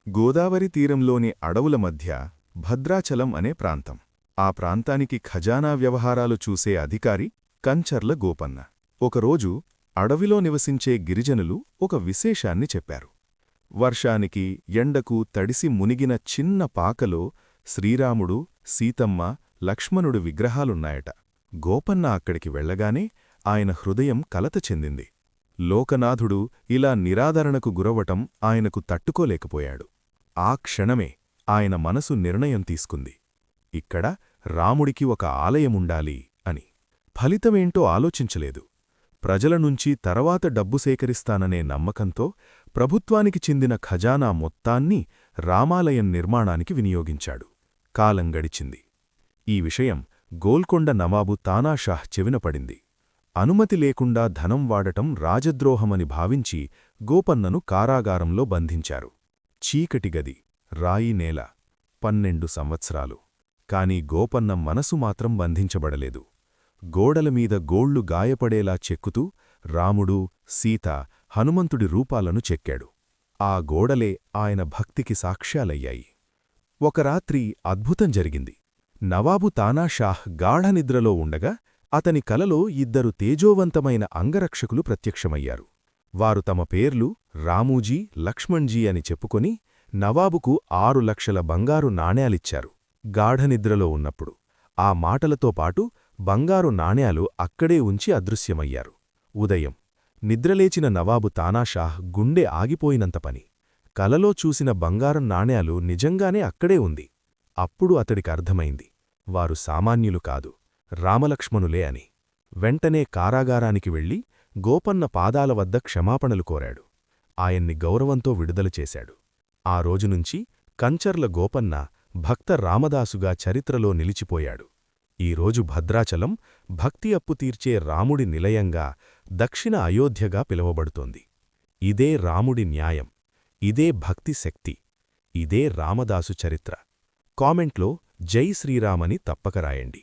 గోదావరి తీరంలోని అడవుల మధ్య భద్రాచలం అనే ప్రాంతం. ఆ ప్రాంతానికి ఖజానా వ్యవహారాలు చూసే అధికారి కంచర్ల గోపన్న. ఒకరోజు అడవిలో నివసించే గిరిజనులు ఒక విశేషాన్ని చెప్పారు. వర్షానికి ఎండకు తడిసి మునిగిన చిన్న పాకలో శ్రీరాముడు, సీతమ్మ, లక్ష్మణుడు విగ్రహాలున్నాయట. గోపన్న అక్కడికి వెళ్లగానే ఆయన హృదయం కలత చెందింది. లోకనాథుడు ఇలా నిరాదరణకు గురవటం ఆయనకు తట్టుకోలేకపోయాడు. ఆ క్షణమే ఆయన మనసు నిర్ణయం తీసుకుంది. ఇక్కడ రాముడికి ఒక ఆలయముండాలి అని. ఫలితమేంటో ఆలోచించలేదు. ప్రజలనుంచి తర్వాత డబ్బు సేకరిస్తాననే నమ్మకంతో ప్రభుత్వానికి చెందిన ఖజానా మొత్తాన్ని రామాలయం నిర్మాణానికి వినియోగించాడు. కాలం గడిచింది. ఈ విషయం గోల్కొండ నవాబు తానాషాహ్ చెవినపడింది. అనుమతి లేకుండా ధనం వాడటం రాజద్రోహమని భావించి గోపన్నను కారాగారంలో బంధించారు. చీకటి గది, రాయి నేల, 12 సంవత్సరాలు. కాని గోపన్న మనసు మాత్రం బంధించబడలేదు. గోడలమీద గోళ్లు గాయపడేలా చెక్కుతూ రాముడు, సీత, హనుమంతుడి రూపాలను చెక్కాడు. ఆ గోడలే ఆయన భక్తికి సాక్ష్యాలయ్యాయి. ఒక రాత్రి అద్భుతం జరిగింది. నవాబు తానాషాహ్ గాఢనిద్రలో ఉండగా అతని కలలో 2 తేజోవంతమైన అంగరక్షకులు ప్రత్యక్షమయ్యారు. వారు తమ పేర్లు రామూజీ, లక్ష్మణ్జీ అని చెప్పుకొని నవాబుకు 6 లక్షల బంగారు నాణేలిచ్చారు. గాఢనిద్రలో ఉన్నప్పుడు ఆ మాటలతో పాటు బంగారు నాణేలు అక్కడే ఉంచి అదృశ్యమయ్యారు. ఉదయం నిద్రలేచిన నవాబు తానాషాహ్ గుండె ఆగిపోయినంత పని. కలలో చూసిన బంగారం నాణేలు నిజంగానే అక్కడే ఉంది. అప్పుడు అతడికర్థమైంది, వారు సామాన్యులు కాదు, రామలక్ష్మణులే అని. వెంటనే కారాగారానికి వెళ్లి గోపన్న పాదాల వద్ద క్షమాపణలు కోరాడు. ఆయన్ని గౌరవంతో విడుదల చేశాడు. ఆ రోజునుంచి కంచర్ల గోపన్న భక్త రామదాసుగా చరిత్రలో నిలిచిపోయాడు. ఈరోజు భద్రాచలం భక్తి అప్పు తీర్చే రాముడి నిలయంగా, దక్షిణ అయోధ్యగా పిలువబడుతోంది. ఇదే రాముడి న్యాయం, ఇదే భక్తి శక్తి, ఇదే రామదాసు చరిత్ర. కామెంట్లో జై శ్రీరామని తప్పక రాయండి.